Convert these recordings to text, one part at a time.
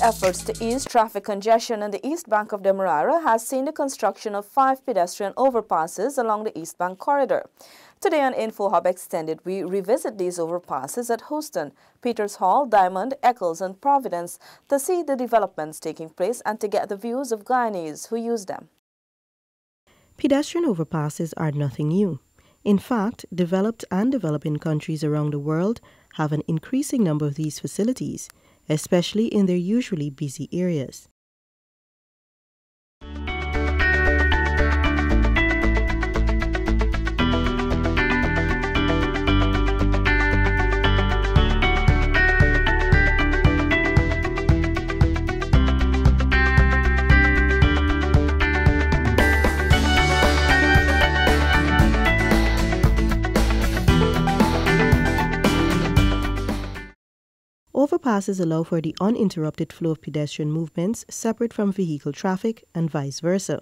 efforts to ease traffic congestion in the east bank of Demerara has seen the construction of 5 pedestrian overpasses along the east bank corridor. Today on InfoHub Extended, we revisit these overpasses at Houston, Peters Hall, Diamond, Eccles, and Providence to see the developments taking place and to get the views of Guyanese who use them. Pedestrian overpasses are nothing new. In fact, developed and developing countries around the world have an increasing number of these facilities, especially in their usually busy areas. Overpasses allow for the uninterrupted flow of pedestrian movements separate from vehicle traffic and vice versa.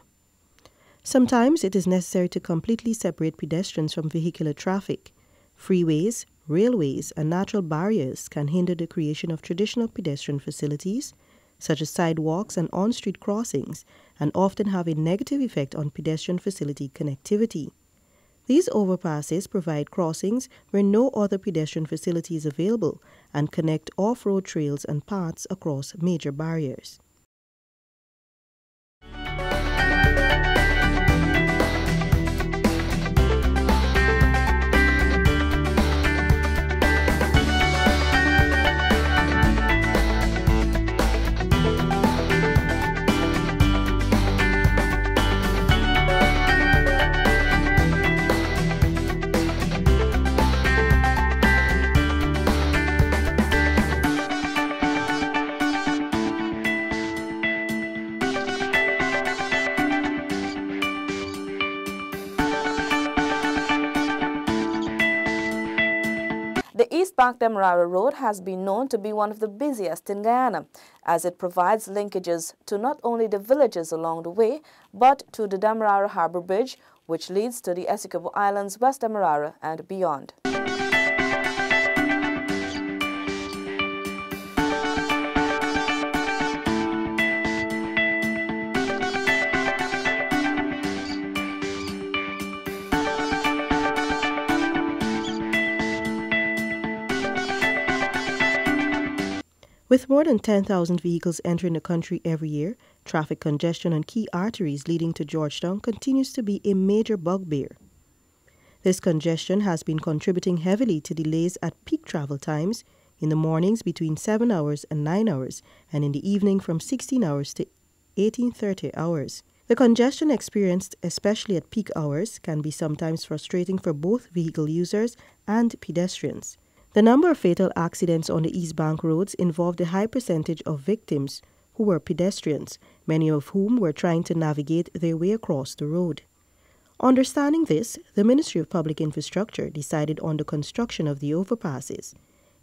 Sometimes it is necessary to completely separate pedestrians from vehicular traffic. Freeways, railways, and natural barriers can hinder the creation of traditional pedestrian facilities, such as sidewalks and on-street crossings, and often have a negative effect on pedestrian facility connectivity. These overpasses provide crossings where no other pedestrian facility is available and connect off-road trails and paths across major barriers. The East Bank Demerara Road has been known to be one of the busiest in Guyana, as it provides linkages to not only the villages along the way, but to the Demerara Harbour Bridge, which leads to the Essequibo Islands, West Demerara, and beyond. With more than 10,000 vehicles entering the country every year, traffic congestion on key arteries leading to Georgetown continues to be a major bugbear. This congestion has been contributing heavily to delays at peak travel times in the mornings between 7 hours and 9 hours, and in the evening from 16 hours to 18:30 hours. The congestion experienced, especially at peak hours, can be sometimes frustrating for both vehicle users and pedestrians. The number of fatal accidents on the East Bank roads involved a high percentage of victims who were pedestrians, many of whom were trying to navigate their way across the road. Understanding this, the Ministry of Public Infrastructure decided on the construction of the overpasses.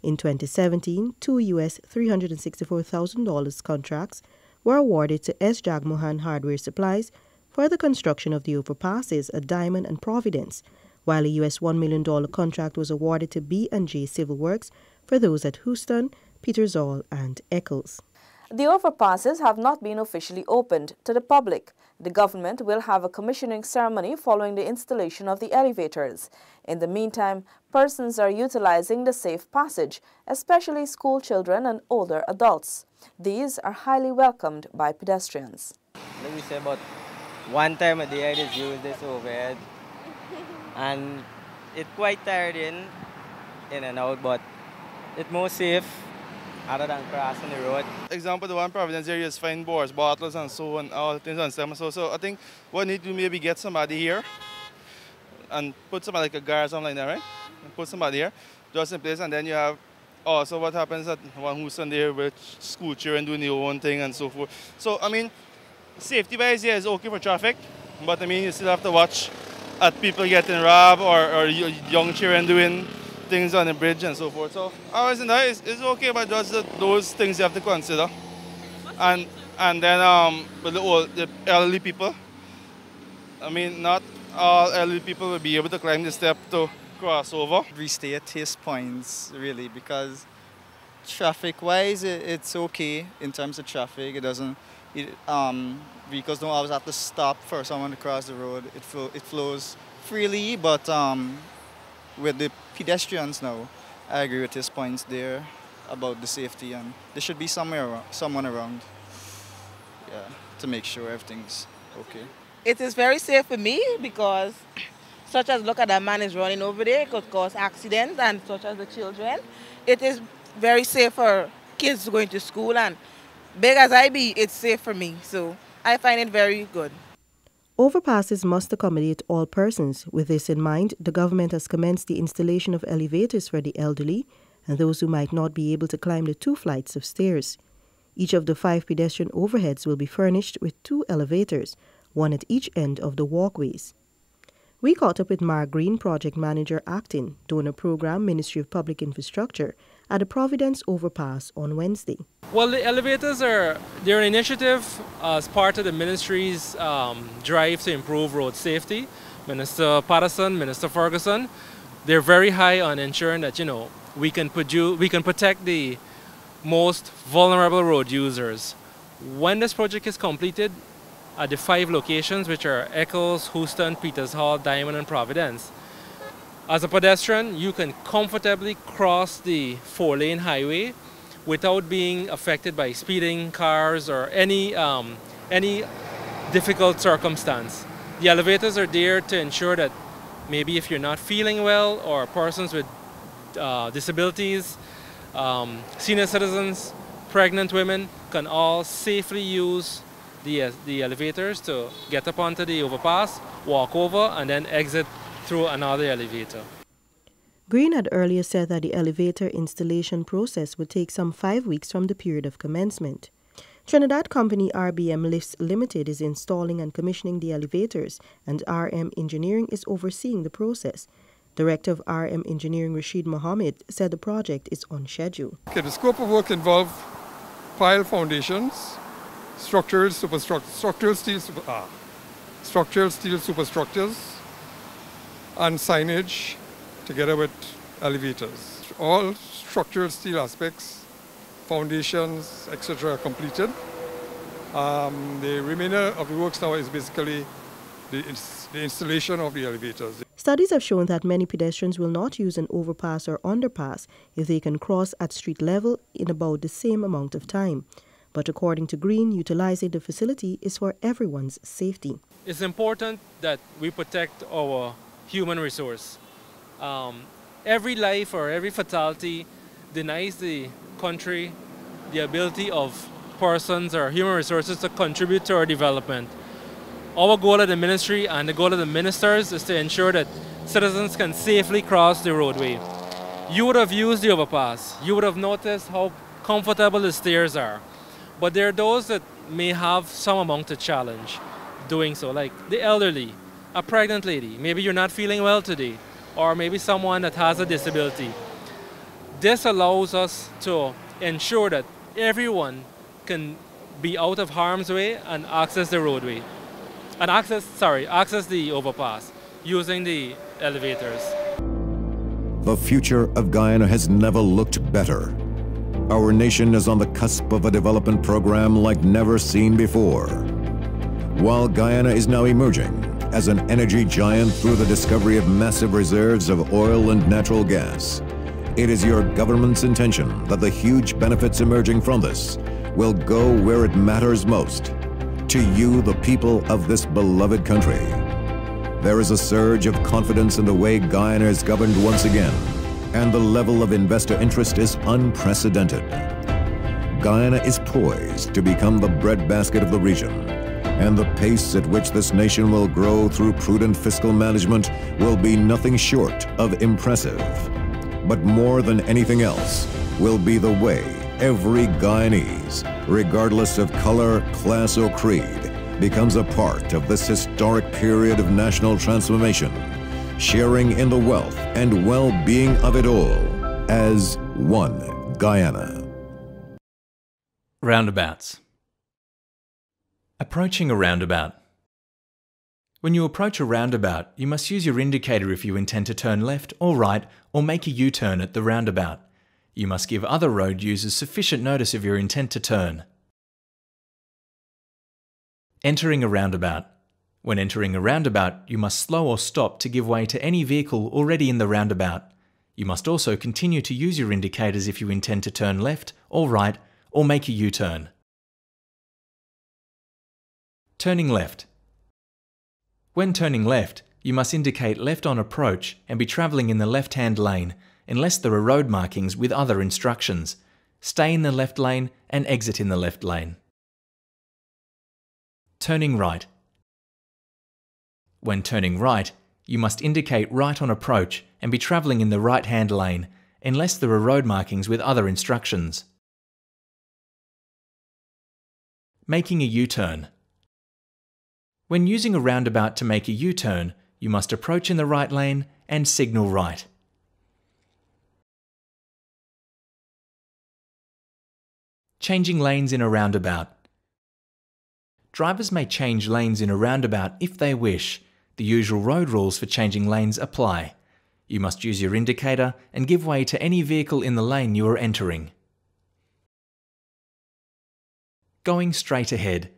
In 2017, two US $364,000 contracts were awarded to S. Jagmohan Hardware Supplies for the construction of the overpasses at Diamond and Providence, while a US $1 million contract was awarded to B&J Civil Works for those at Houston, Peters Hall, and Eccles. The overpasses have not been officially opened to the public. The government will have a commissioning ceremony following the installation of the elevators. In the meantime, persons are utilizing the safe passage, especially school children and older adults. These are highly welcomed by pedestrians. Let me say about one time a day I just use this overhead. And it's quite tiring in and out, but it's more safe other than crossing the road. Example, the one Providence area is fine boards, bottles and so on, all things and stuff. So I think what we need to maybe get somebody here and put somebody like a guard or something like that, right? And put somebody here, just in place, and then you have also what happens at one Houston there with school children doing their own thing and so forth. So I mean, safety-wise, yeah, it's okay for traffic, but I mean, you still have to watch at people getting robbed or young children doing things on the bridge and so forth. So I was in that, it's okay, but just those things you have to consider. And then with the elderly people, I mean, not all elderly people will be able to climb the step to cross over. We stay at his points really, because Traffic-wise, it's okay in terms of traffic. It doesn't, vehicles don't always have to stop for someone to cross the road. It flows freely, but with the pedestrians now, I agree with his points there about the safety, and there should be someone around, yeah, to make sure everything's okay. It is very safe for me because, such as look at that man is running over there, it could cause accidents, and such as the children. It is very safe for kids going to school, and big as I be, it's safe for me. So I find it very good. Overpasses must accommodate all persons. With this in mind, the government has commenced the installation of elevators for the elderly and those who might not be able to climb the 2 flights of stairs. Each of the 5 pedestrian overheads will be furnished with 2 elevators, one at each end of the walkways. We caught up with Mark Green, Project Manager Acting, Donor Program, Ministry of Public Infrastructure, at the Providence Overpass on Wednesday. Well, the elevators they're an initiative as part of the ministry's drive to improve road safety. Minister Patterson, Minister Ferguson, they're very high on ensuring that, we can protect the most vulnerable road users. When this project is completed, at the 5 locations, which are Eccles, Houston, Peters Hall, Diamond, and Providence, as a pedestrian, you can comfortably cross the 4-lane highway without being affected by speeding cars or any difficult circumstance. The elevators are there to ensure that maybe if you're not feeling well, or persons with disabilities, senior citizens, pregnant women can all safely use the elevators to get up onto the overpass, walk over, and then exit through another elevator. Green had earlier said that the elevator installation process would take some 5 weeks from the period of commencement. Trinidad company RBM Lifts Limited is installing and commissioning the elevators, and RM Engineering is overseeing the process. Director of RM Engineering Rashid Mohammed said the project is on schedule. Okay, the scope of work involves pile foundations, structural steel superstructures, and signage together with elevators. All structural steel aspects, foundations, etc. are completed. The remainder of the works now is basically the installation of the elevators. Studies have shown that many pedestrians will not use an overpass or underpass if they can cross at street level in about the same amount of time. But according to Green, utilizing the facility is for everyone's safety. It's important that we protect our human resource. Every life or every fatality denies the country the ability of persons or human resources to contribute to our development. Our goal at the ministry and the goal of the ministers is to ensure that citizens can safely cross the roadway. You would have used the overpass. You would have noticed how comfortable the stairs are. But there are those that may have some amount of challenge doing so, like the elderly, a pregnant lady. Maybe you're not feeling well today, or maybe someone that has a disability. This allows us to ensure that everyone can be out of harm's way and access the roadway. And access the overpass using the elevators. The future of Guyana has never looked better. Our nation is on the cusp of a development program like never seen before. While Guyana is now emerging as an energy giant through the discovery of massive reserves of oil and natural gas, it is your government's intention that the huge benefits emerging from this will go where it matters most, to you, the people of this beloved country. There is a surge of confidence in the way Guyana is governed once again, and the level of investor interest is unprecedented. Guyana is poised to become the breadbasket of the region, and the pace at which this nation will grow through prudent fiscal management will be nothing short of impressive. But more than anything else will be the way every Guyanese, regardless of color, class, or creed, becomes a part of this historic period of national transformation, sharing in the wealth and well-being of it all as one Guyana. Roundabouts. Approaching a roundabout. When you approach a roundabout, you must use your indicator if you intend to turn left or right or make a U-turn at the roundabout. You must give other road users sufficient notice of your intent to turn. Entering a roundabout. When entering a roundabout, you must slow or stop to give way to any vehicle already in the roundabout. You must also continue to use your indicators if you intend to turn left or right or make a U-turn. Turning left. When turning left, you must indicate left on approach and be travelling in the left-hand lane unless there are road markings with other instructions. Stay in the left lane and exit in the left lane. Turning right. When turning right, you must indicate right on approach and be travelling in the right-hand lane unless there are road markings with other instructions. Making a U-turn. When using a roundabout to make a U-turn, you must approach in the right lane and signal right. Changing lanes in a roundabout. Drivers may change lanes in a roundabout if they wish. The usual road rules for changing lanes apply. You must use your indicator and give way to any vehicle in the lane you are entering. Going straight ahead.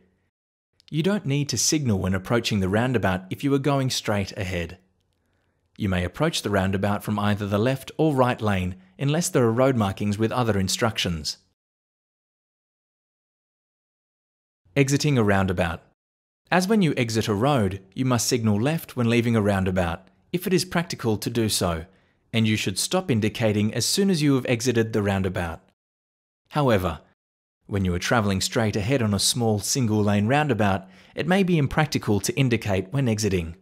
You don't need to signal when approaching the roundabout if you are going straight ahead. You may approach the roundabout from either the left or right lane unless there are road markings with other instructions. Exiting a roundabout. As when you exit a road, you must signal left when leaving a roundabout, if it is practical to do so, and you should stop indicating as soon as you have exited the roundabout. However, when you are travelling straight ahead on a small single-lane roundabout, it may be impractical to indicate when exiting.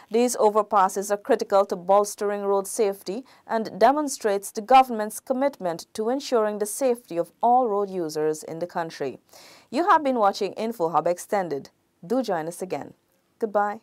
These overpasses are critical to bolstering road safety and demonstrates the government's commitment to ensuring the safety of all road users in the country. You have been watching InfoHub Extended. Do join us again. Goodbye.